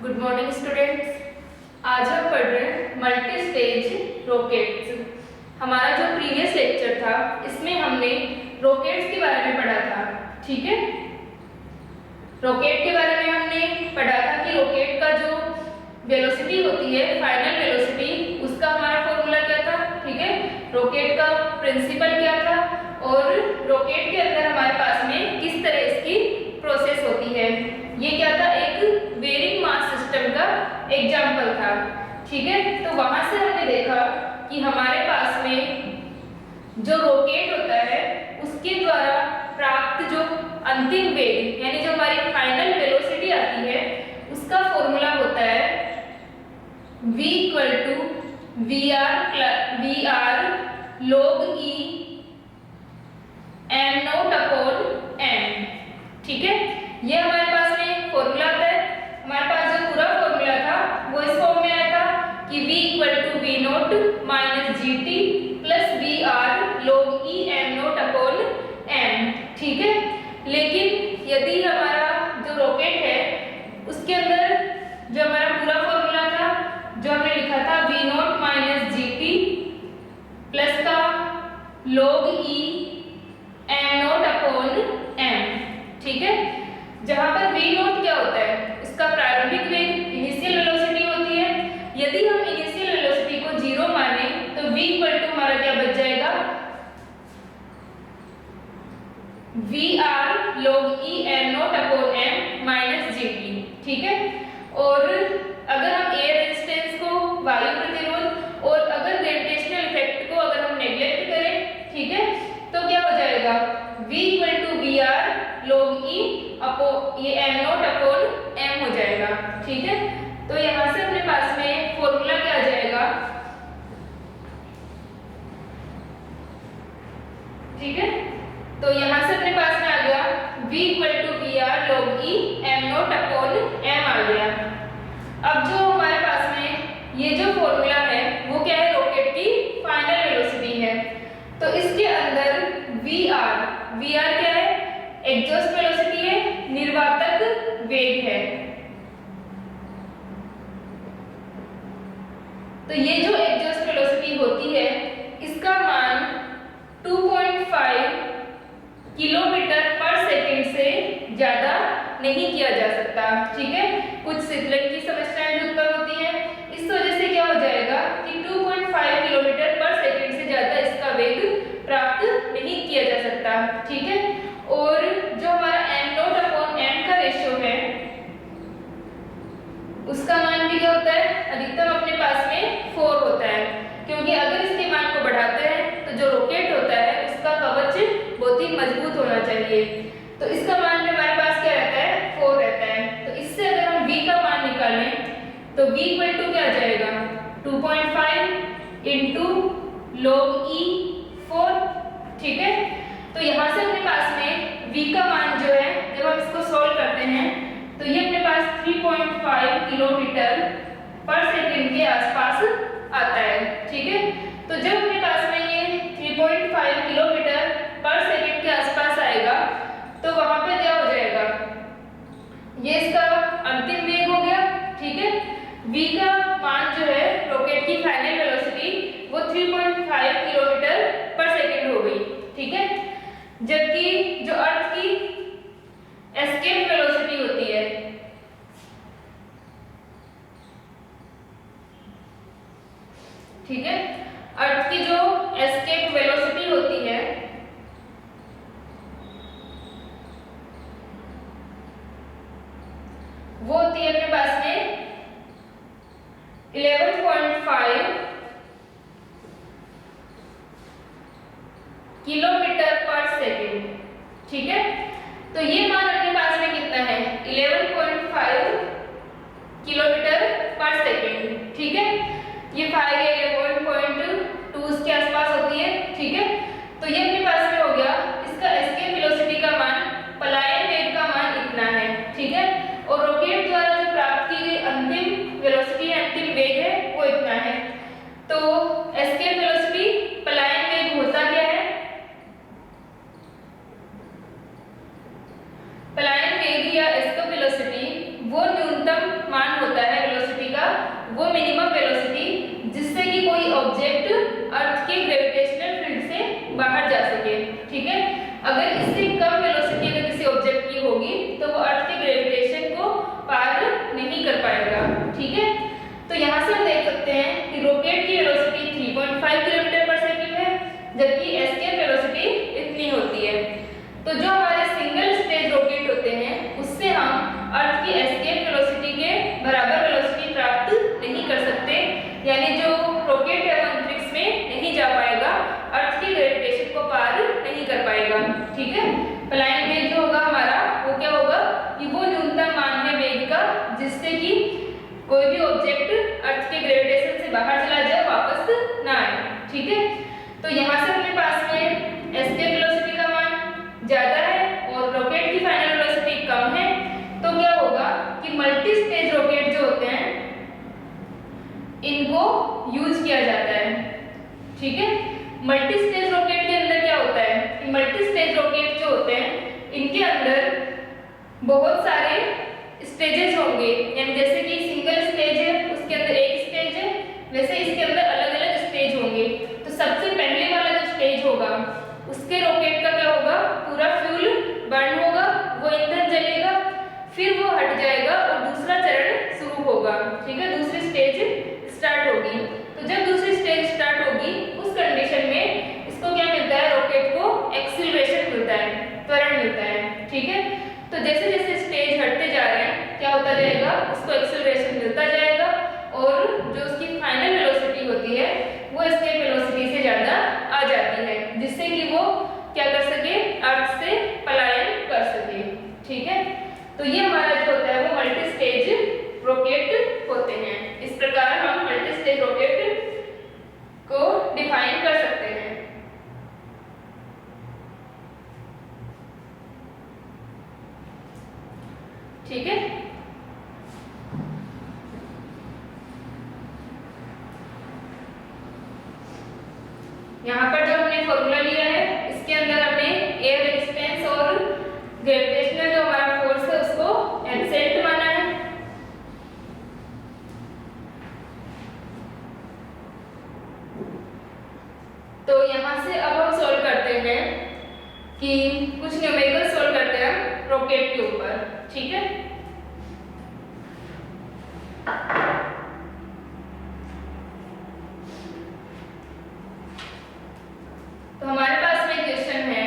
Good morning students. आज हम पढ़ रहे हैं मल्टी स्टेज रॉकेट्स। हमारा जो प्रीवियस लेक्चर था इसमें हमने रॉकेट्स के बारे में पढ़ा था। ठीक है, रॉकेट के बारे में हमने पढ़ा था कि रॉकेट का जो वेलोसिटी होती है, फाइनल वेलोसिटी, उसका हमारा फॉर्मूला क्या था। ठीक है, रॉकेट का प्रिंसिपल क्या था और रॉकेट के अंदर हमारे पास में किस तरह इसकी प्रोसेस होती है। ये क्या था, एक वेरिंग मास सिस्टम का एग्जाम्पल था। ठीक है, तो वहां से हमने देखा कि हमारे पास में जो रॉकेट होता है उसके द्वारा प्राप्त जो अंतिम वेग यानी जो हमारी फाइनल वेलोसिटी आती है उसका फॉर्मूला होता है v = vr log e m0/m। ठीक है, ये हमारे पास में फॉर्मूला आता है। हमारे पास जो पूरा फॉर्मूला था वो इस फॉर्म में आया था कि v = v0 - gt + vr log e m0/m। ठीक है, लेकिन यदि हमारा जो रॉकेट है उसके अंदर जो हमारा पूरा फॉर्मूला था, जो हमने लिखा था v0 - gt प्लस का log e m0/m। ठीक है, जहां पर v0 क्या होता है, उसका प्रारंभिक वेग, इनिशियल वेलोसिटी होती है। यदि हम इनिशियल वेलोसिटी को 0 माने तो v = हमारा क्या बच जाएगा, vr log e m0/m - gt। ठीक है, और अगर हम एयर रेजिस्टेंस को, वायु प्रतिरोध और अगर ग्रेविटेशनल इफेक्ट को अगर हम नेग्लेक्ट करें, ठीक है, तो क्या हो जाएगा, v = vr log e m0/m हो जाएगा। ठीक है, तो यहां से अपने पास में फॉर्मूला क्या आ जाएगा। ठीक है, तो यहां से अपने पास में आ गया v = vr log e m0/m आ गया। अब जो हमारे पास में ये जो फॉर्मूला है वो क्या है, रॉकेट की फाइनल वेलोसिटी है। तो इसके अंदर vr क्या है, एग्जॉस्ट वेलोसिटी है, निर्वातक वेग है। तो ये जो एग्जॉस्ट वेलोसिटी होती है इसका मान 2.5 किलोमीटर/सेकंड से ज्यादा नहीं किया जा सकता। ठीक है, कुछ शीतलन की समस्याएं जो उत्पन्न होती है इस वजह से क्या हो जाएगा कि 2.5 किलोमीटर/सेकंड से ज्यादा इसका वेग प्राप्त नहीं किया जा सकता। ठीक है, और जो हमारा m0/m का रेशियो है उसका मान भी क्या होता है, अधिकतम अपने पास में 4 होता है, क्योंकि अगर इसके मान को बढ़ाते हैं तो जो रॉकेट होता है उसका कवच बहुत ही मजबूत होना चाहिए। तो इसका मान भी हमारे पास क्या रहता है, 4 रहता है। तो इससे अगर हम v का मान निकालें तो v = क्या आ जाएगा, 2.5 × log e 4। ठीक है, तो यहाँ से अपने पास में v का मान जो है जब हम इसको सॉल्व करते हैं तो ये अपने पास 3.5 किलोमीटर/सेकंड के आसपास आता है। ठीक है, तो जब अपने पास में ये 3.5 किलोमीटर/सेकंड के आसपास आएगा तो वहां पे क्या हो जाएगा, ये इसका अंतिम वेग हो गया। ठीक है, v का मान जो है रॉकेट की फाइनल वेलोसिटी वो 3.5 किलोमीटर/सेकंड हो गई। ठीक है, जबकि जो अर्थ की एस्केप वेलोसिटी होती है, ठीक है, अर्थ की जो एस्केप वेलोसिटी होती है वो होती है अपने पास में 11.5 किलोमीटर/सेकंड। ठीक है, तो ये मान अपने पास में कितना है, 11.5 किलोमीटर/सेकंड। ठीक है, ये 5 या 11.2 के आसपास होती है। ठीक है, तो ये अपने पास में हो गया, इसका एस्केप वेलोसिटी का मान, पलायन वेग का मान इतना है। ठीक है, और रॉकेट द्वारा जो प्राप्त की गई अंतिम वेलोसिटी, अंतिम वेग है वो इतना है। तो एस्केप वेलोसिटी, पलायन वेग होता क्या है, पलायन वेग या एस्केप वेलोसिटी वो न्यूनतम मान होता है वेलोसिटी का, वो मिनिमम वेलोसिटी जिससे कि कोई ऑब्जेक्ट अर्थ के ग्रेविटेशनल फील्ड से बाहर जा सके। ठीक है, अगर इससे कम वेलोसिटी अगर किसी ऑब्जेक्ट की होगी तो वो अर्थ के ग्रेविटेशन को पार नहीं कर पाएगा। ठीक है, तो यहाँ से हम देख सकते हैं कि रॉकेट की वेलोसिटी 3.5 किलोमीटर पर सेकंड है, जबकि एस्केप वेलोसिटी इतनी होती है। तो जो हमारे सिंगल स्टेज रॉकेट होते हैं उससे हम अर्थ की एस्केप वेलोसिटी के बराबर वेलोसिटी प्राप्त नहीं कर सकते, यानी जो रॉकेट है वो अंतरिक्ष में नहीं जा पाएगा, अर्थ की ग्रेविटेशन को पार नहीं कर पाएगा। ठीक है, फ्लाइंग वेग जो होगा हमारा वो क्या होगा कि वो न्यूनतम मान है वेग का जिससे कि कोई भी ऑब्जेक्ट अर्थ के ग्रेविटेशन से बाहर चला जाए, वापस ना आए। ठीक है, तो यहाँ से अपने पास में एस्केप वेलोसिटी का मान ज्यादा है और रॉकेट की फाइनल वेलोसिटी कम है, तो क्या होगा कि मल्टी स्टेज रॉकेट जो होते हैं इनको यूज किया जाता है। ठीक है, मल्टी स्टेज रॉकेट के अंदर क्या होता है कि मल्टी स्टेज रॉकेट जो होते हैं इनके अंदर बहुत सारे स्टेजेस होंगे, यानी जैसे कि सिंगल स्टेज है उसके अंदर एक स्टेज है, वैसे इसके अंदर अलग अलग स्टेज होंगे। तो सबसे पहले वाला जो स्टेज होगा उसके रॉकेट का क्या होगा, पूरा फ्यूल बर्न होगा, वो ईंधन जलेगा, फिर वो हट जाएगा और दूसरा चरण शुरू होगा। ठीक है, दूसरी स्टेज स्टार्ट होगी। तो जब दूसरी स्टेज स्टार्ट होगी उस कंडीशन में इसको क्या मिलता है, रॉकेट को एक्सीलरेशन मिलता है, त्वरण मिलता है। ठीक है, तो जैसे जैसे स्टेज हटते जा रहे हैं क्या होता जाएगा, उसको एक्सीलरेशन मिलता जाएगा और जो उसकी फाइनल वेलोसिटी होती है वो एस्केप वेलोसिटी से ज्यादा आ जाती है, जिससे कि वो क्या कर सके, अर्थ से पलायन कर सके। ठीक है, तो ये हमारा जो होता है वो मल्टी स्टेज रॉकेट होते हैं। इस प्रकार हम मल्टी स्टेज रॉकेट को डिफाइन कर सकते हैं। ठीक है, यहाँ पर जो हमने फॉर्मूला लिया है इसके अंदर हमने एयर रेजिस्टेंस और ग्रेविटेशनल जो हमारा फोर्स है उसको एब्सेंट माना है। तो यहाँ से अब हम सॉल्व करते हैं कि कुछ न्यूमेरिकल सॉल्व करते हैं रॉकेट के ऊपर। ठीक है, तो हमारे पास में क्वेश्चन है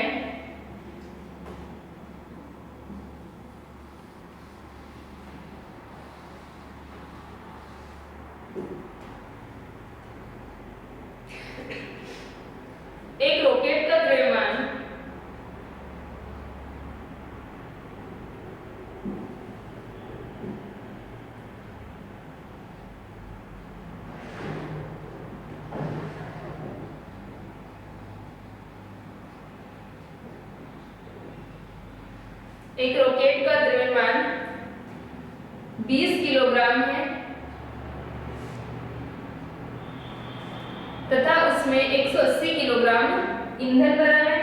एक रॉकेट का द्रव्यमान एक रॉकेट का द्रव्यमान 20 किलोग्राम है तथा उसमें 180 किलोग्राम ईंधन भरा है।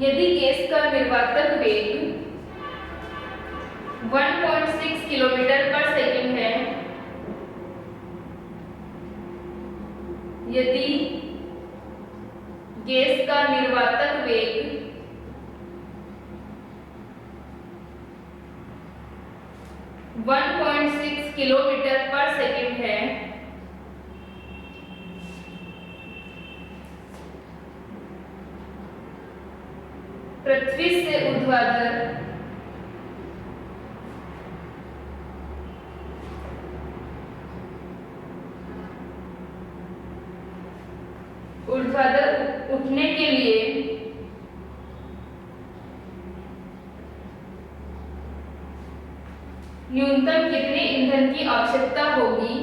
यदि गैस का निर्वातक वेग 1.6 किलोमीटर पर सेकंड है, यदि गैस का निर्वातक वेग 1.6 किलोमीटर पर सेकंड है, पृथ्वी से ऊर्ध्वाधर उठने के लिए न्यूनतम कितने ईंधन की आवश्यकता होगी,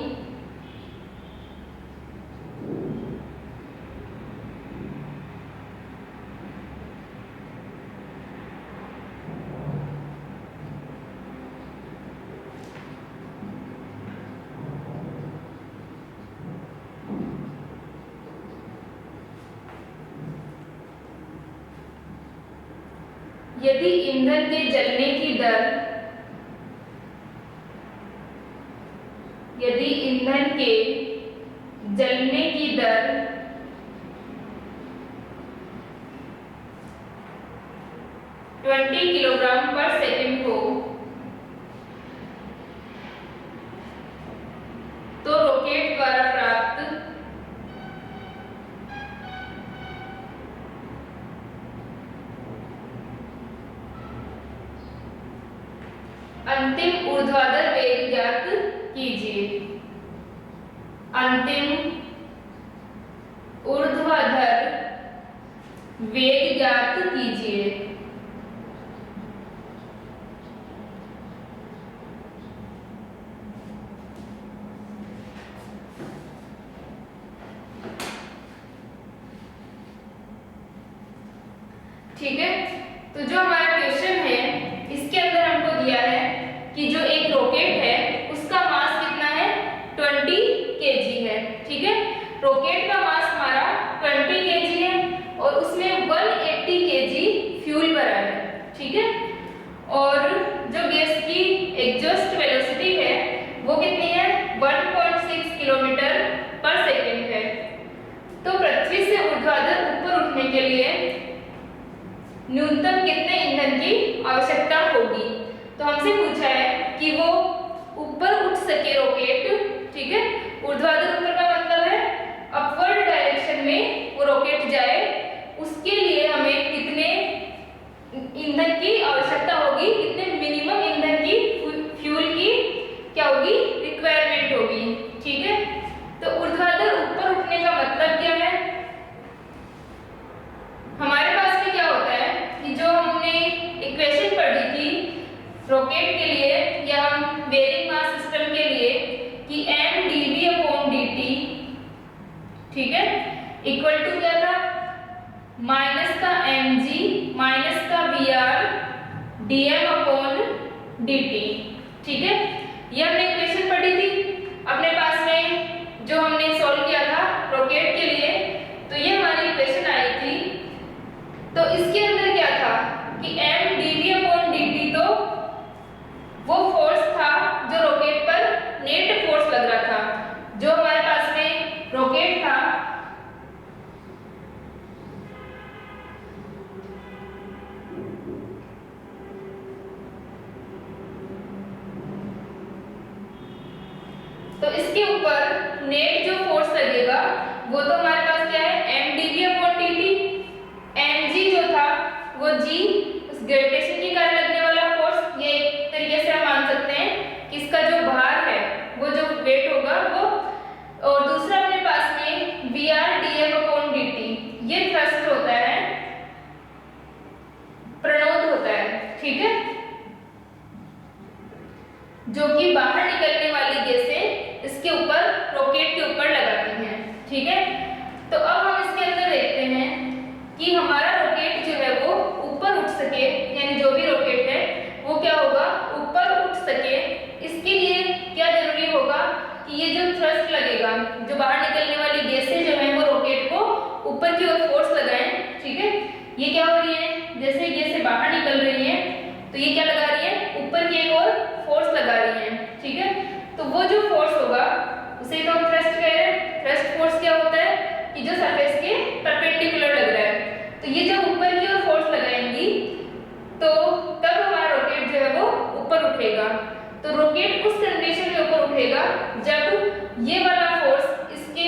यदि ईंधन के जलने की दर, यदि ईंधन के जलने की दर 20 किलोग्राम पर सेकंड हो तो रॉकेट द्वारा प्राप्त अंतिम ऊर्ध्वाधर वेग ज्ञात कीजिए। अंतिम ऊर्ध्वाधर वेग ज्ञात कीजिए। ठीक है, तो जो हमारा क्वेश्चन है इसके अंदर हमको दिया है कि जो एक रॉकेट है उसका मास कितना है, 20 kg है। ठीक है, रॉकेट का मास हमारा 20 kg है और उसमें 180 kg फ्यूल भरा है। ठीक है, और जो गैस की एग्जॉस्ट वेलोसिटी है वो कितनी है, 1.6 किलोमीटर पर सेकेंड है। तो पृथ्वी से ऊर्ध्वाधर ऊपर उठने के लिए न्यूनतम कितने ईंधन की आवश्यकता होगी। तो हमसे पूछा है कि वो ऊपर उठ सके रॉकेट। ठीक है, ऊर्ध्वाधर ऊपर का मतलब है अपवर्ड डायरेक्शन में वो रॉकेट जाए, उसके लिए हमें कितने ईंधन की आवश्यकता होगी, कितने मिनिमम ईंधन की फ्यूल की क्या होगी, रिक्वायरमेंट होगी। ठीक है, तो ऊर्ध्वाधर ऊपर उठने का मतलब क्या है, हमारे पास में क्या होता है कि जो हमने इक्वेशन पढ़ी थी रॉकेट के लिए या हम बेयरिंग मास सिस्टम के लिए कि mdv/dt, ठीक है, इक्वल टू क्या था, माइनस का mg माइनस का vr dm/dt। ठीक है, ये हमने इक्वेशन पढ़ी थी अपने पास में जो हमने सॉल्व किया था रॉकेट के लिए। तो ये हमारी इक्वेशन आई थी। तो इसके अंदर क्या था कि mdv/dt तो वो फोर्स था जो रॉकेट पर नेट फोर्स लग रहा था। जो हमारे पास में रॉकेट था तो इसके ऊपर नेट जो फोर्स लगेगा वो तो हमारे पास क्या है, mdv/dt। mg जो था वो g उस ग्रेविटेशन के कारण लगने वाला फोर्स, ये एक तरीके से हम मान सकते हैं कि इसका जो भार है वो जो वेट होगा वो, और दूसरा अपने पास में vr dm/dt, ये थ्रस्ट होता है, प्रणोद होता है। ठीक है, जो कि बाहर निकलने वाली गैसें इसके ऊपर रॉकेट के ऊपर लगाती हैं। ठीक है, तो अब हम इसके अंदर देखते हैं कि हमारा रॉकेट जो है वो ऊपर उठ सके, यानी जो भी रॉकेट है वो क्या होगा, ऊपर उठ सके। इसके लिए क्या जरूरी होगा कि ये जो थ्रस्ट लगेगा, जो बाहर निकलने वाली गैसें जो है वो रॉकेट को ऊपर की ओर फोर्स लगाएं। ठीक है, ये क्या हो रही है, जैसे गैसें बाहर निकल रही है तो ये क्या लगा रही है, ऊपर की ओर फोर्स लगा रही है। ठीक है, तो वो जो फोर्स होगा उसे तो हम थ्रस्ट कह रहे हैं। थ्रस्ट फोर्स क्या होता है कि जो सरफेस के परपेंडिकुलर लग रहा है। तो ये जब ऊपर की ओर फोर्स लगाएंगी तो तब हमारा रॉकेट जो है वो ऊपर उठेगा। तो रॉकेट उस कंडीशन में ऊपर उठेगा जब ये वाला फोर्स इसके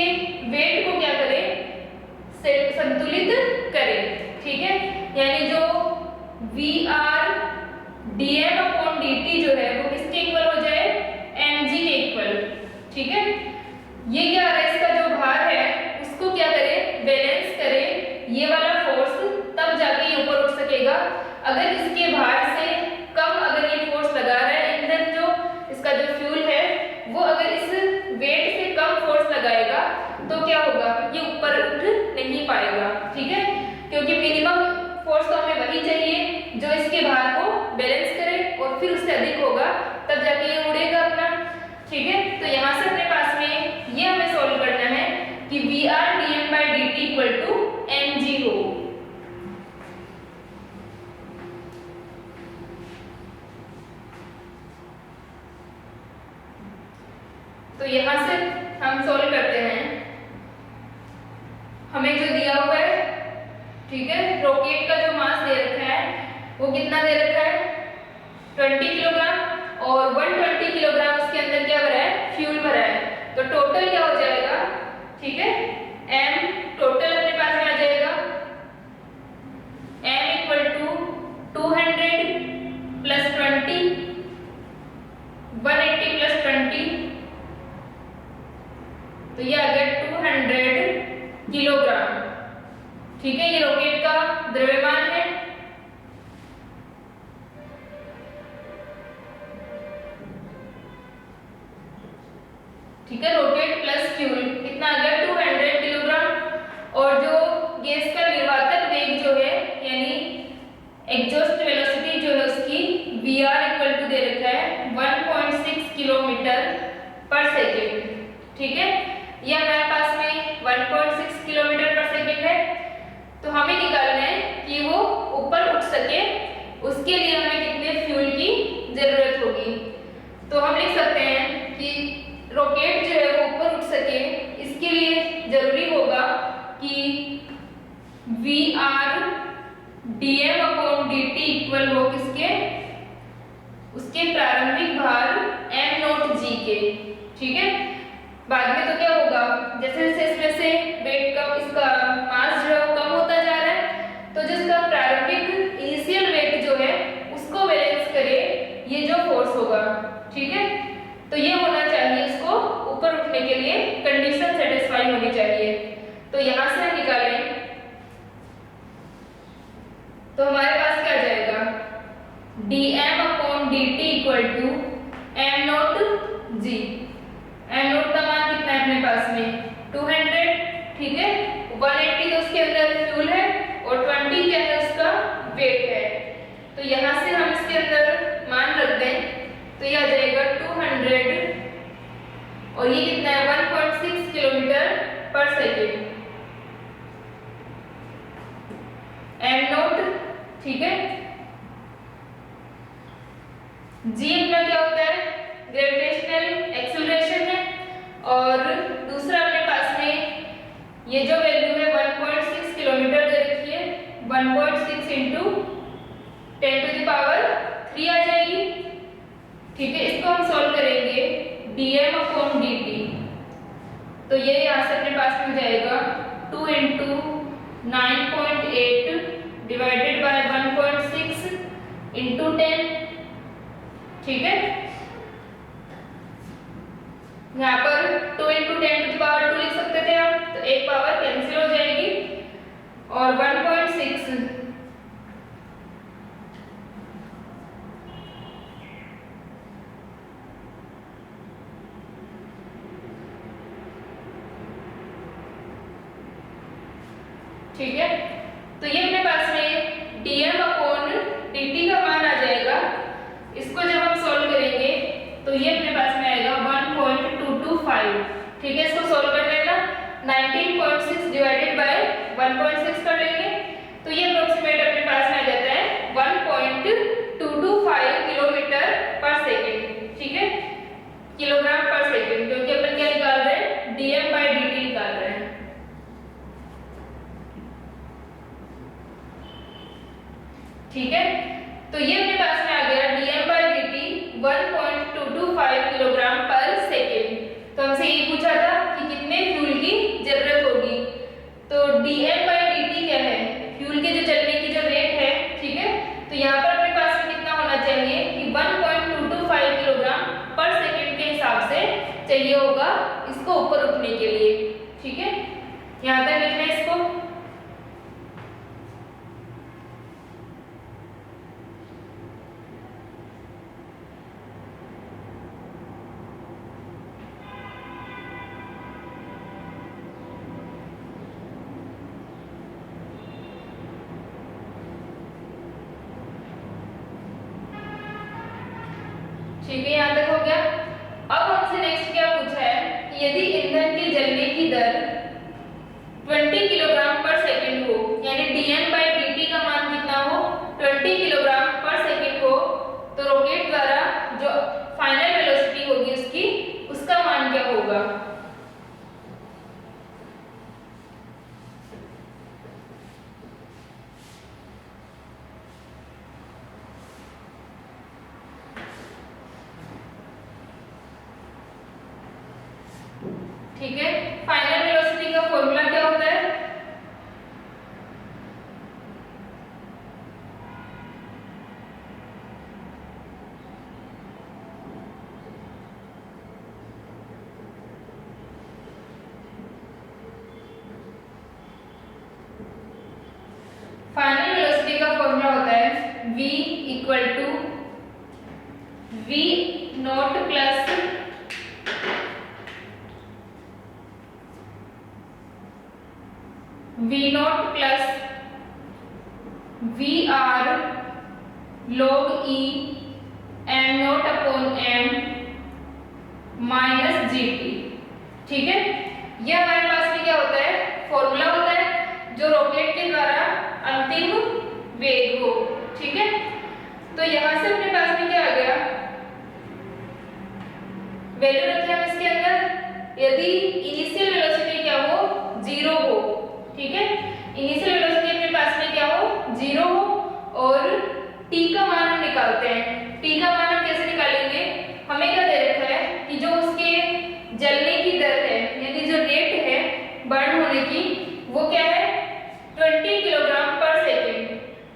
वेट को क्या करे, संतुलित करे। ठीक है, यानी ठीक है, रॉकेट का जो मास दे रखा है वो कितना दे रखा है 20 किलोग्राम और 120 किलोग्राम उसके अंदर क्या भरा है फ्यूल भरा है। तो टोटल क्या हो जाएगा, ठीक है, m टोटल अपने पास में आ जाएगा m equal to 200 plus 20 180 plus 20, तो ये आ गया 200 किलोग्राम। ठीक है, ये रॉकेट का द्रव्यमान है। ठीक है, रॉकेट प्लस फ्यूल कितना आ गया 200 किलोग्राम। और जो गैस का निर्वातक वेग जो है यानी एग्जॉस्ट वेलोसिटी जो है उसकी Vr इक्वल टू दे रखा है 1.6 किलोमीटर पर सेकेंड। ठीक है, ये हमारे पास में 1.6 किलोमीटर पर सेकेंड है। तो हमें निकालना है कि वो ऊपर उठ सके, उसके लिए हमें कितने फ्यूल की जरूरत होगी। तो हम लिख सकते हैं कि रॉकेट जो है वो ऊपर उठ सके, इसके लिए जरूरी होगा कि Vr dm/dt इक्वल हो किसके, उसके प्रारंभिक भार m0g के। ठीक है, बाद में तो क्या होगा, जैसे जैसे इसमें से वेट का इसका मास जो है वो कम होता जा रहा है, तो जिसका प्रारंभिक इनिशियल वेट जो है उसको बैलेंस करे ये जो फोर्स होगा। ठीक है, तो ये होना चाहिए, इसको ऊपर उठने के लिए कंडीशन सेटिस्फाई होनी चाहिए। तो यहां से हम निकालें तो हमारे पास क्या आ जाएगा dm/dt equal to m0g। m0 का मान कितना है अपने पास में 200। ठीक है, 180 तो उसके अंदर फ्यूल है और 20 क्या है उसका वेट है। तो यहाँ से हम इसके अंदर मान रख दें तो ये आ जाएगा 200 और ये कितना है 1.6 किलोमीटर पर सेकेंड m0। ठीक है, g अपना क्या होता है ग्रेविटेशनल एक्सेलरेशन है, और दूसरा अपने पास में ये जो वैल्यू है 1.6 किलोमीटर दे रखी है, 1.6 इंटू 10⁻³ आ जाएगी। ठीक है, इसको हम सॉल्व करेंगे dm/dt, तो ये यहाँ से अपने पास में जाएगा 2 इंटू 9.8 डिवाइडेड बाय 1.6 इंटू 10। ठीक है, यहाँ पर 2 इंटू 10⁻² लिख सकते थे हम, तो एक पावर कैंसिल हो जाएगी और 1.6 ठीक है, तो ये अपने पास में dm/dt का मान आ जाएगा। इसको जब हम सॉल्व करेंगे तो ये अपने पास में आएगा 1.225। ठीक है, इसको सॉल्व कर लेना, 19.6 डिवाइडेड बाय 1.6 कर लेंगे तो ये अप्रोक्सीमेट अपने पास में आ जाता है 1.225 किलोमीटर पर सेकेंड। ठीक है, किलोग्राम पर सेकेंड, क्योंकि अपन क्या निकाल रहे हैं dm/dt निकाल रहे हैं। ठीक है, तो ये अपने पास में आ गया dm/dt 1.225 किलोग्राम पर सेकेंड। तो हमसे ये पूछा था कि कितने फ्यूल की जरूरत होगी, तो dm/dt क्या है फ्यूल के जो चलने की जो रेट है। ठीक है, तो यहाँ पर अपने पास में कितना होना चाहिए कि 1.225 किलोग्राम पर सेकेंड के हिसाब से चाहिए होगा इसको ऊपर उठने के लिए। ठीक है, यहाँ तक लिखना है इसको। ठीक है, यहाँ तक हो गया। अब हमसे नेक्स्ट क्या पूछा है कि यदि ईंधन के जलने की दर 20 v equal to v not plus v not plus V R log e m not upon m minus g t. ठीक है, यह हमारे पास में क्या होता है, फॉर्मूला होता है जो रॉकेट के द्वारा अंतिम वेग हो। ठीक है, तो यहां से अपने पास में क्या आ गया, वैल्यू रखे हम इसके अंदर। यदि इनिशियल वेलोसिटी क्या हो, जीरो हो। ठीक है, इनिशियल वेलोसिटी अपने पास में क्या हो, जीरो हो, और टी का मान हम निकालते हैं। टी का मान हम कैसे निकालेंगे, हमें क्या दे रखा है कि जो उसके जलने की दर है, यानी जो रेट है बर्न होने की, वो क्या है 20 किलोग्राम पर सेकेंड।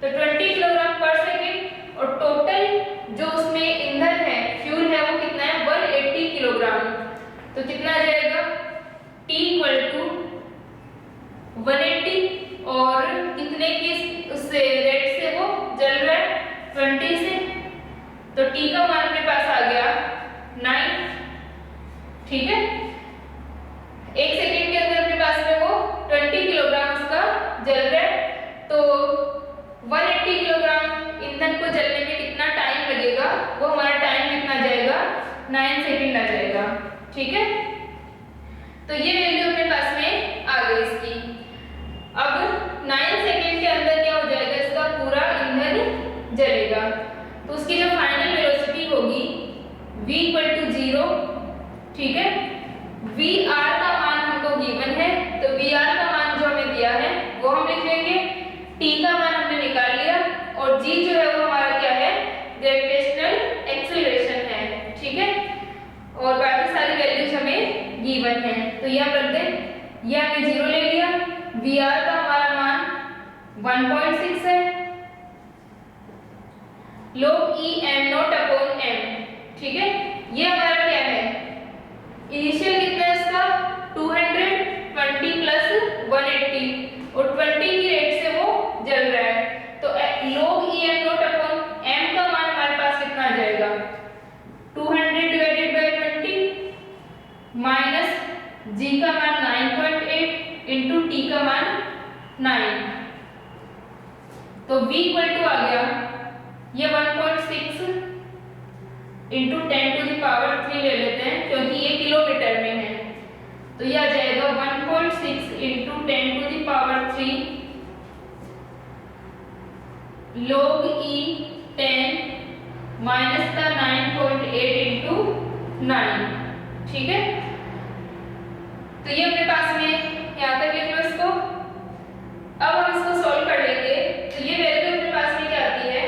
तो 20 किलोग्राम पर सेकेंड, और टोटल जो उसमें ईंधन है, फ्यूल है, वो कितना है 180 किलोग्राम। तो कितना आ जाएगा, T इक्वल टू 180, और कितने की उससे रेट से वो जल रहा है 20 से, तो T का मान मेरे पास आ गया 9। ठीक है, एक सेकेंड के अंदर अपने पास में वो 20 किलोग्राम उसका जल रहा है। तो 180 किलोग्राम ईंधन को जलने में कितना टाइम लगेगा, वो हमारा टाइम कितना जाएगा, 9 सेकेंड आ जाएगा। ठीक है, तो ये वैल्यू अपने पास में आ गई इसकी। अब 9 सेकेंड के अंदर क्या हो जाएगा, इसका पूरा ईंधन जलेगा। तो उसकी जो फाइनल वेलोसिटी होगी v इक्वल टू 0। ठीक है, वी आर का मान हमको गिवन है, तो वी आर का मान जो हमें दिया है वो हम लिख लेंगे। टी का मान हमने निकाल लिया, और जी जो है वो हमारा क्या है, ग्रेविटेशनल एक्सेलरेशन है। ठीक है, और बाकी सारी वैल्यूज हमें गिवन है, तो ये हम रख दें। ये हमने 0 ले लिया। वी आर का हमारा मान 1.6 है, log e m not upon m। ठीक है, ये हमारा क्या है, इनिशियल कितना है इसका 220 प्लस 180, और 20 की रेट से वो जल रहा है। तो log e m not upon m का मान हमारे पास कितना आ जाएगा, 200 डिवाइडेड बाय 20 माइनस g का मान 9.8 इंटू t का मान 9। तो v इक्वल टू आ गया, ये 1.6 इंटू 10 टू द पावर 3 ले लेते हैं, क्योंकि ये किलोमीटर में है। तो ये आ जाएगा 1.6 into 10 to the power 3 log e 10 minus का 9.8 इंटू 9। ठीक है, तो ये अपने पास में यहाँ तक लिख लो इसको। अब हम इसको सॉल्व कर लेंगे। तो ये वैल्यू अपने पास में क्या आती है,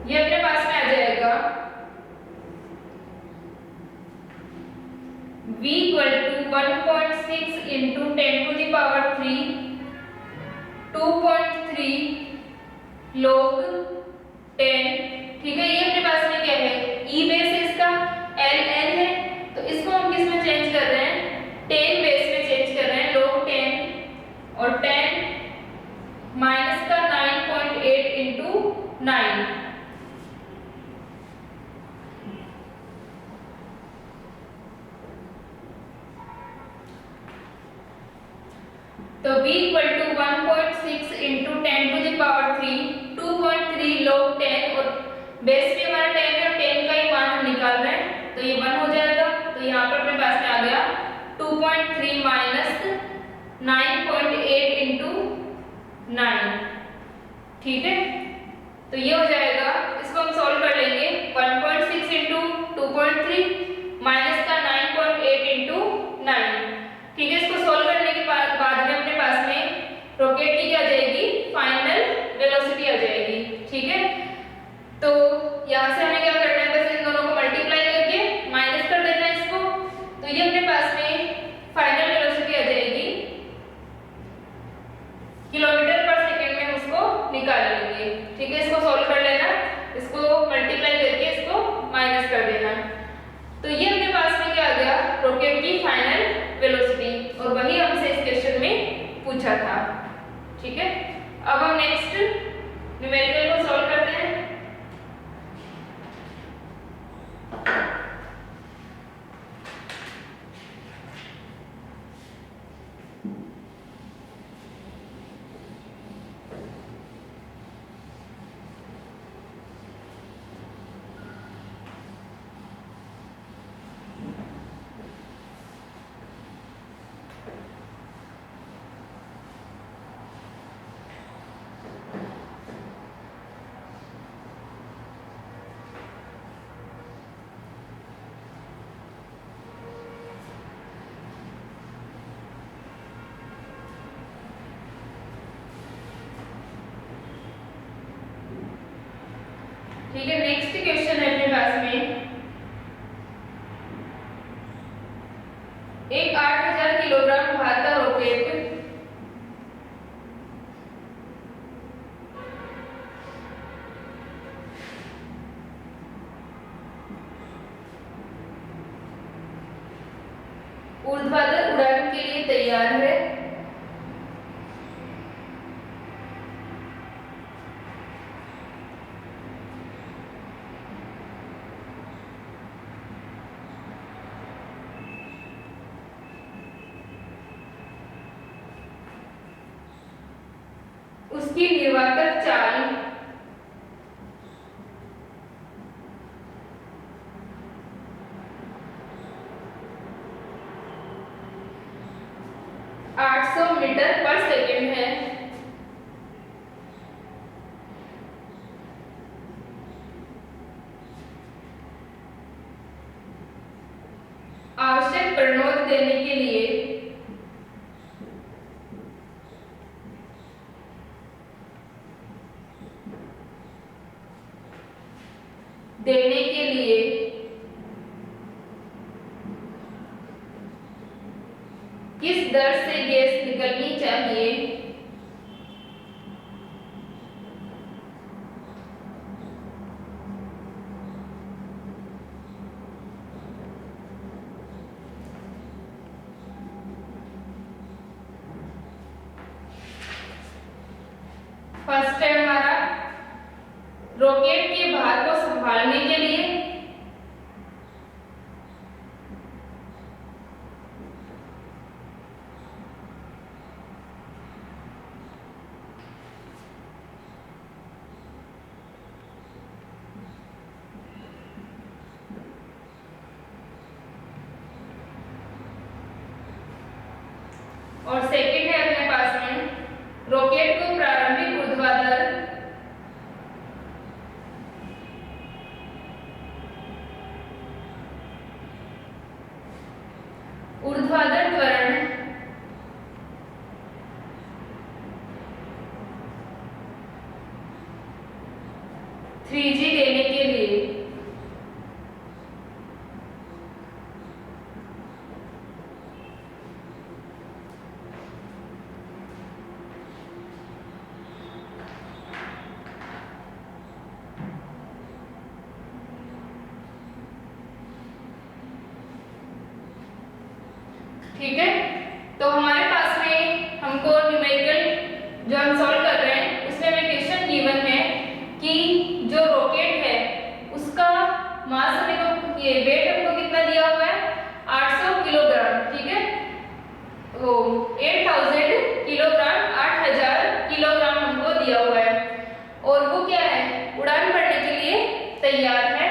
ये अपने पास में आ जाएगा v equal to 1.6 into 10 to the power 3 2.3 log 10। ठीक है, ये अपने पास में क्या है, e बेस है इसका, l n है, तो इसको हम किस में चेंज कर रहे हैं, 10 बेस में चेंज कर रहे हैं, log 10, और 10 माइनस का 9.8 इंटू 9। तो v equal to 1.6 into 10 to the power 3 2.3 log 10, और बेस भी हमारा 10 है, और 10 का ही मान हम निकाल रहे हैं, तो ये 1 हो जाएगा। तो यहाँ पर अपने पास में आ गया 2.3 माइनस 9.8 इंटू 9। ठीक है, तो ये हो जाएगा, इसको हम सॉल्व कर लेंगे। 1.6 इंटू 2.3 माइनस का 9.8 इंटू 9। ठीक है, इसको सॉल्व करने के बाद में अपने पास में रॉकेट की क्या आ जाएगी, फाइनल वेलोसिटी आ जाएगी। ठीक है, तो यहाँ से हमें क्या करना है, बस इन दोनों को मल्टीप्लाई करके माइनस कर देना है इसको। तो ये अपने पास में फाइनल वेलोसिटी आ जाएगी, किलोमीटर पर सेकेंड में उसको निकाल लेंगे। ठीक है, इसको सॉल्व कर लेना, इसको मल्टीप्लाई करके इसको माइनस कर देना। पूछा था। ठीक है, अब हम नेक्स्ट न्यूमेरिकल को सॉल्व करते हैं। ठीक है, नेक्स्ट क्वेश्चन है अपने पास में। एक 8000 किलोग्राम भार का रॉकेट ऊर्ध्वाधर उड़ान के लिए तैयार है। उसकी निर्वातक चाल मीटर पर सेकेंड है। आवश्यक प्रणोद देने के लिए किस दर से गैस निकलनी चाहिए? फर्स्ट है हमारा रॉकेट के भार को संभालने के लिए और सेकंड है अपने पास में रॉकेट को प्रारंभिक ऊर्ध्वाधर त्वरण 3G देने के लिए ठीक है। तो हमारे पास में हमको न्यूमेरिकल जो हम सॉल्व कर रहे हैं उसमें हमें क्वेश्चन गिवन है कि जो रॉकेट है उसका मास हमको ये वेट हमको कितना दिया हुआ है 800 किलोग्राम। ठीक है, वो 8000 किलोग्राम 8000 किलोग्राम हमको दिया हुआ है और वो क्या है उड़ान भरने के लिए तैयार है।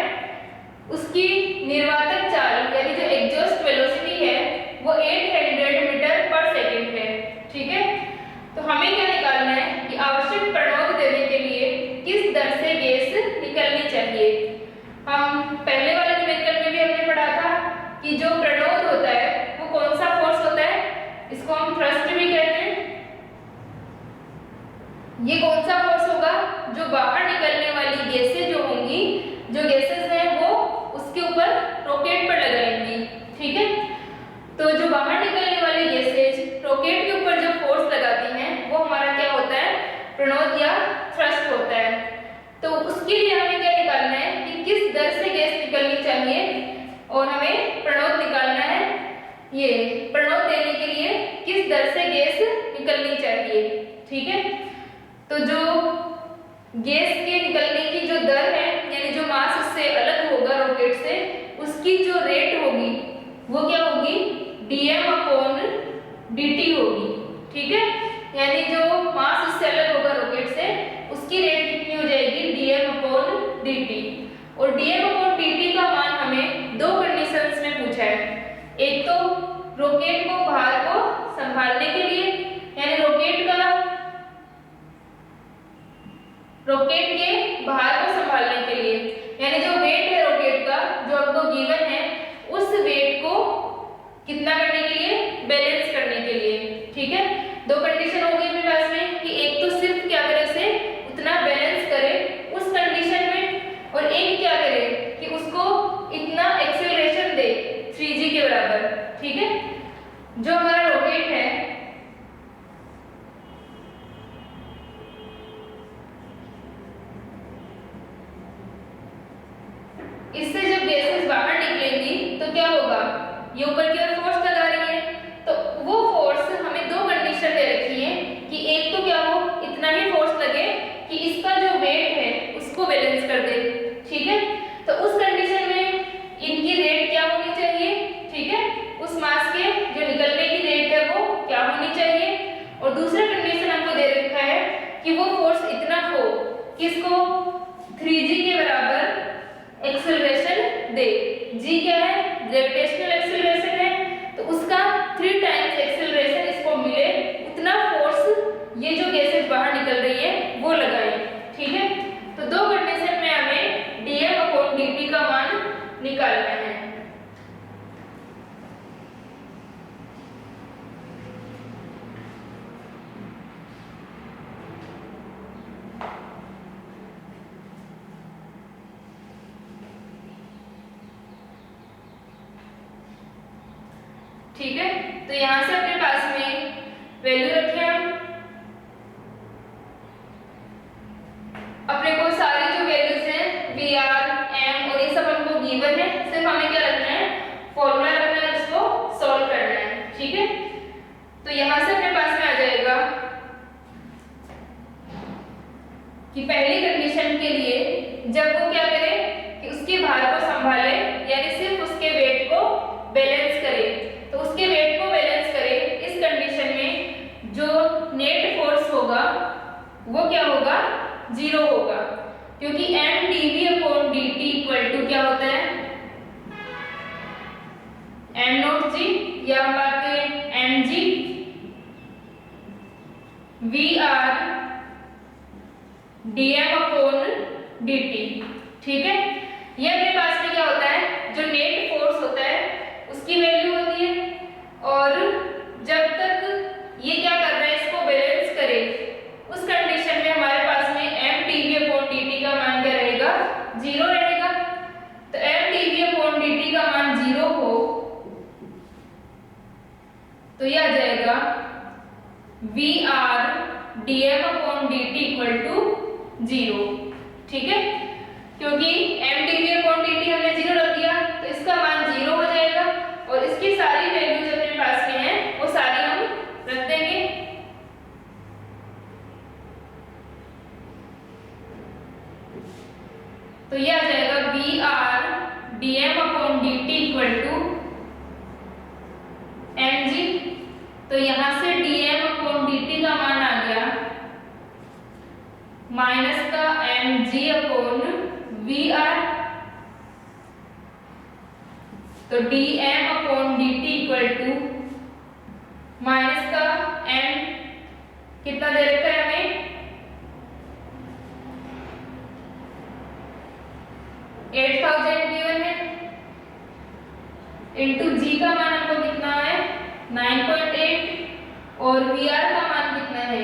उसकी निर्वातक चाल यानी जो एग्जॉस्ट वेलोसिटी है वो 800 मीटर पर सेकंड है। ठीक है, तो हमें क्या निकालना है कि आवश्यक प्रणोद देने के लिए किस दर से गैस निकलनी चाहिए। हम पहले वाले न्यूमेरिकल में भी हमने पढ़ा था कि जो प्रणोद होता है वो कौन सा फोर्स होता है, इसको हम थ्रस्ट भी कहते हैं। ये कौन सा फोर्स होगा जो बाहर निकलने वाली गैसें जो होंगी, जो गैसेस हैं वो उसके ऊपर रॉकेट पर लगाएंगी। ठीक है, तो जो बाहर निकलने वाली गैसेज रॉकेट के ऊपर जो फोर्स लगाती हैं वो हमारा क्या होता है प्रणोद या थ्रस्ट होता है। तो उसके लिए हमें क्या निकालना है कि किस दर से गैस निकलनी चाहिए और हमें प्रणोद निकालना है। ये प्रणोद देने के लिए किस दर से गैस निकलनी चाहिए। तो जो गैस के निकलने की जो दर है, यानी जो मास उससे अलग होगा रॉकेट से, उसकी जो रेट होगी वो क्या होगी, dm/dt होगी। ठीक है, यानी जो मास उससे अलग होगा रॉकेट से, उसकी रेट कितनी हो जाएगी, dm/dt। और dm/dt का मान हमें दो कंडीशंस में पूछा है। एक तो रॉकेट को भार को संभालने के लिए, यानी रॉकेट के भार को संभालने के लिए, यानी जो वेट है रॉकेट का जो आपको गिवन है, उस वेट को कितना करने के लिए, बैलेंस करने के लिए। ठीक है, दो कंडीशन हो गई मेरे पास में कि एक तो सिर्फ क्या करे, उसे उतना बैलेंस करे उस कंडीशन में, और एक क्या करे कि उसको इतना एक्सेलरेशन दे 3g के बराबर। ठीक है, जो हमारा रॉकेट है इससे जब गैसेस बाहर निकलेंगी तो क्या होगा, ये ऊपर की ओर फोर्स लगा रही है, तो वो फोर्स हमें दो कंडीशन दे रखी है कि एक तो क्या हो, इतना ही फोर्स लगे कि इसका जो वेट है उसको बैलेंस कर दे। ठीक है, तो उस कंडीशन में इनकी रेट क्या होनी चाहिए, ठीक है, उस मास के जो निकलने की रेट है वो क्या होनी चाहिए। और दूसरा कंडीशन हमको दे रखा है कि वो फोर्स इतना हो कि इसको 3g के बराबर एक्सेलरेशन दे। g क्या है, ग्रेविटेशनल एक्सेलरेशन है, तो उसका 3 टाइम्स एक्सेलरेशन इसको मिले, उतना फोर्स ये जो गैसेस बाहर निकल रही है वो लगाए। ठीक है, तो दो कंडीशन में हमें dm/dt का मान निकालना है। ठीक है, तो यहां से अपने पास में वैल्यू रखे हम, अपने को सारी जो वैल्यूज हैं Vr, m और ये सब हमको गिवन है, सिर्फ हमें क्या रखना है, फॉर्मूला रखना है, इसको सॉल्व करना है। ठीक है, तो यहां से अपने पास में आ जाएगा कि पहली कंडीशन के लिए जब वो क्या करे कि उसके भार को संभाले, यानी सिर्फ उसके वेट को बैलेंस करे, तो उसके वेट को बैलेंस करे, इस कंडीशन में जो नेट फोर्स होगा वो क्या होगा, 0 होगा, क्योंकि mdv/dt इक्वल टू क्या होता है, m0g, या हम बात करें mg Vr dm/dt। ठीक है, ये अपने पास में क्या होता है, जो नेट फोर्स होता है उसकी वैल्यू होती है, और जब तक ये क्या कर रहा है, इसको बैलेंस करे, उस कंडीशन में हमारे पास में mdv/dt का मान क्या रहेगा, 0 रहेगा। तो mdv/dt का मान 0 हो तो ये आ जाएगा Vr dm/dt इक्वल टू 0। ठीक है, क्योंकि mdv/dt हमने 0 रख दिया तो इसका मान 0 हो जाएगा, और इसकी सारी वैल्यूज अपने पास में है वो सारी हम रख देंगे। तो ये आ जाएगा Vr dm/dt equal to mg। तो यहां से dm/dt का मान आ गया माइनस का mg/Vr, तो dm/dt इक्वल टू माइनस का m कितना दे रखा है हमें, 8000 गिवन है, इंटू g का मान हमको कितना है 9.8, और Vr का मान कितना है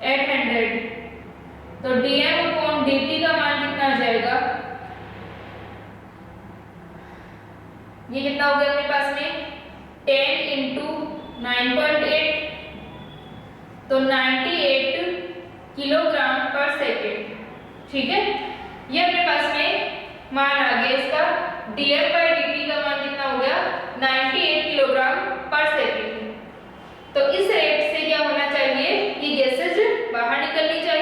800, तो dm/dt का मान कितना आ जाएगा, ये कितना हो गया अपने पास में 10 इंटू 9.8, तो 98 किलोग्राम पर सेकेंड। ठीक है, ये अपने पास में मान आ गया इसका, dm/dt का मान कितना हो गया 98 किलोग्राम पर सेकेंड। तो इस रेट से क्या होना चाहिए, ये गैसेज बाहर निकलनी चाहिए।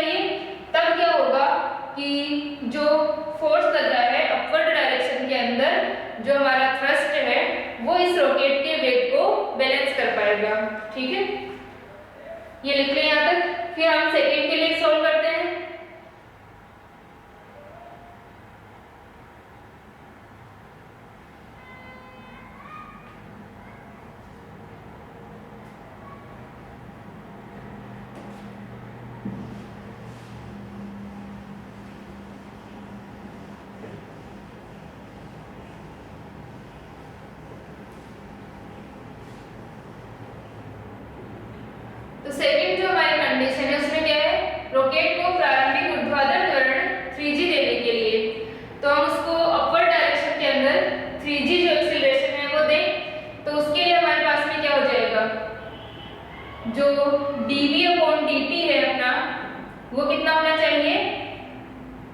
वो कितना होना चाहिए,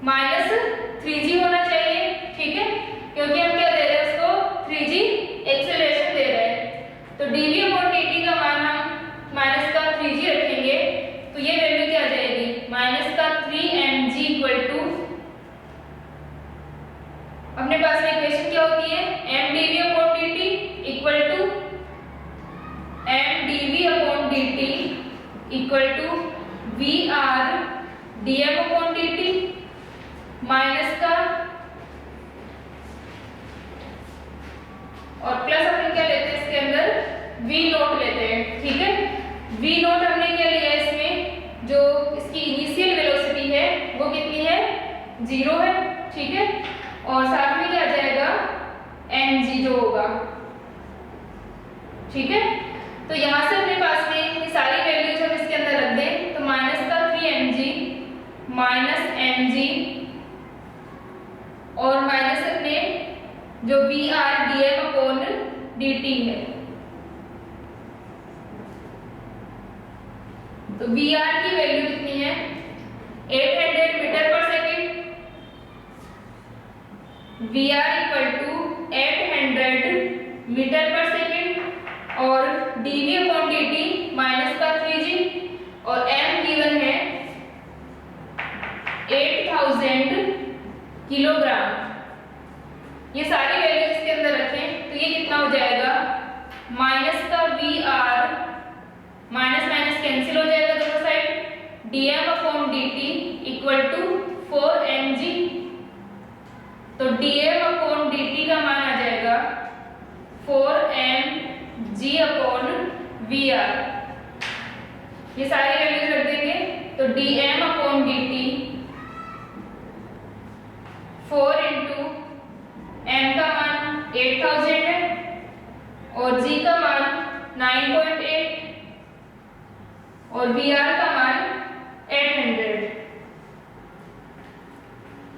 -3g होना चाहिए। ठीक है, क्योंकि हम क्या दे रहे हैं उसको 3g एक्सेलरेशन दे रहे हैं। तो dv/dt का मान हम माइनस का 3g रखेंगे तो ये वैल्यू क्या आ जाएगी, -3mg = अपने पास में इक्वेशन क्या होती है, mdv/dt vr dm/dt माइनस का और प्लस अपन क्या लेते हैं इसके अंदर, v नोट लेते हैं। ठीक है, v नोट हमने क्या लिया है इसमें, जो इसकी इनिशियल वेलोसिटी है वो कितनी है, 0 है। ठीक है, और साथ में क्या आ जाएगा, mg जो होगा। ठीक है, तो यहाँ से अपने पास में ये सारी वैल्यूज हम इसके अंदर रख दें तो -3mg -mg और माइनस अपने जो vr dm/dt है, तो vr की वैल्यू कितनी है, 800 मीटर पर सेकेंड। vr = 800 मीटर पर सेकेंड और dv/dt -3g और m गिवन है 8000 किलोग्राम। ये सारी वैल्यूज इसके अंदर रखें तो ये कितना हो जाएगा, -vr माइनस कैंसिल हो जाएगा दोनों साइड, dm/dt = 4mg। तो dm/dt का मान आ जाएगा 4mg/vr। ये सारी वैल्यूज रख देंगे तो dm/dt 4 × m का मान 8000 है और g का मान 9.8 और vr का मान 800।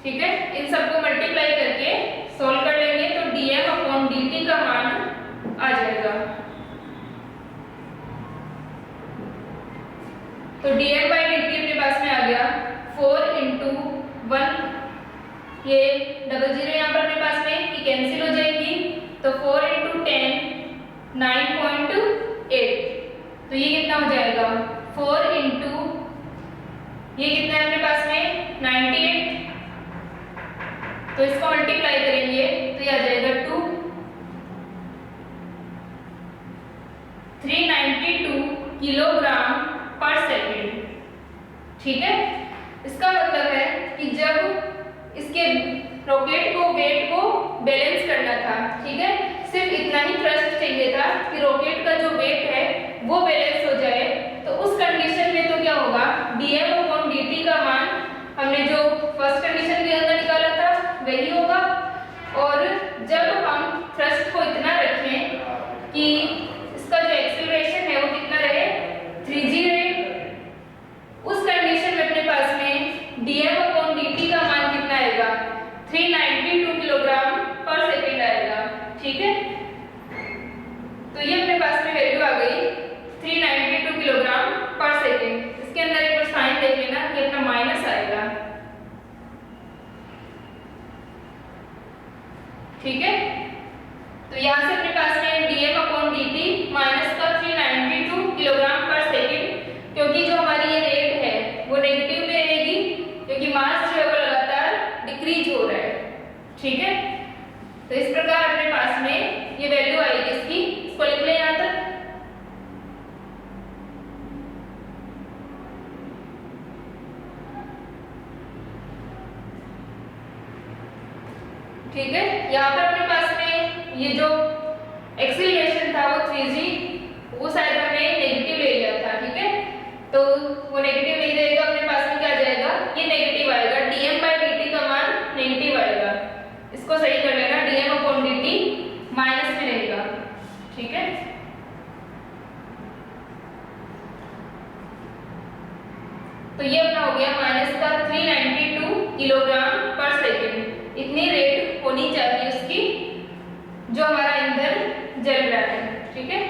ठीक है, इन सबको मल्टीप्लाई करके सॉल्व कर लेंगे तो dm/dt का मान आ जाएगा। तो dm/dt अपने पास में आ गया 4 × 1, ये 00 यहाँ पर अपने पास में कि कैंसिल हो जाएगी तो 4 × 10 9.8। तो ये कितना हो जाएगा, 4 × ये कितना है अपने पास में 98। तो इसको मल्टीप्लाई करेंगे तो ये आ जाएगा 392 किलोग्राम पर सेकेंड। ठीक है, इसका मतलब है कि जब इसके रॉकेट को वेट को बैलेंस करना था, ठीक है, सिर्फ इतना ही थ्रस्ट चाहिए था कि रॉकेट का जो वेट है वो बैलेंस हो जाए, तो उस कंडीशन में तो क्या होगा, dm/dt का मान हमने जो फर्स्ट कंडीशन के अंदर निकाला था वही होगा। और जब हम थ्रस्ट को इतना रखें कि इसका जो एक्सेलरेशन है वो कितना रहे, 3g रहे, उस कंडीशन में अपने पास में dm/dt का मान कितना आएगा, 392 किलोग्राम पर सेकेंड आएगा। ठीक है, तो ये अपने पास में वैल्यू आ गई 392 किलोग्राम पर सेकेंड। इसके अंदर एक बार साइन देख लेना कि अपना माइनस आएगा। ठीक है, तो यहाँ से अपने पास में dm/dt माइनस का 392 किलोग्राम पर सेकेंड, क्योंकि जो हमारी ये रेट है वो नेगेटिव में रहेगी क्योंकि मास जो है वो लगातार डिक्रीज हो रहा है। ठीक है, तो इस प्रकार अपने पास में ये वैल्यू आएगी इसकी, इसको लिख लें यहाँ तक। ठीक है, यहाँ पर अपने पास में ये जो एक्सीलरेशन था वो 3g, वो शायद हमने नेगेटिव ले लिया था। ठीक है, तो वो नेगेटिव नहीं रहेगा, अपने पास में क्या आ जाएगा, ये नेगेटिव आएगा, dm/dt का मान नेगेटिव आएगा। इसको सही कर लेना, dm/dt माइनस में रहेगा। ठीक है, तो ये अपना हो गया माइनस का 392 किलोग्राम पर सेकेंड। इतनी रेट होनी चाहिए उसकी जो हमारा ईंधन जल रहा है। ठीक है।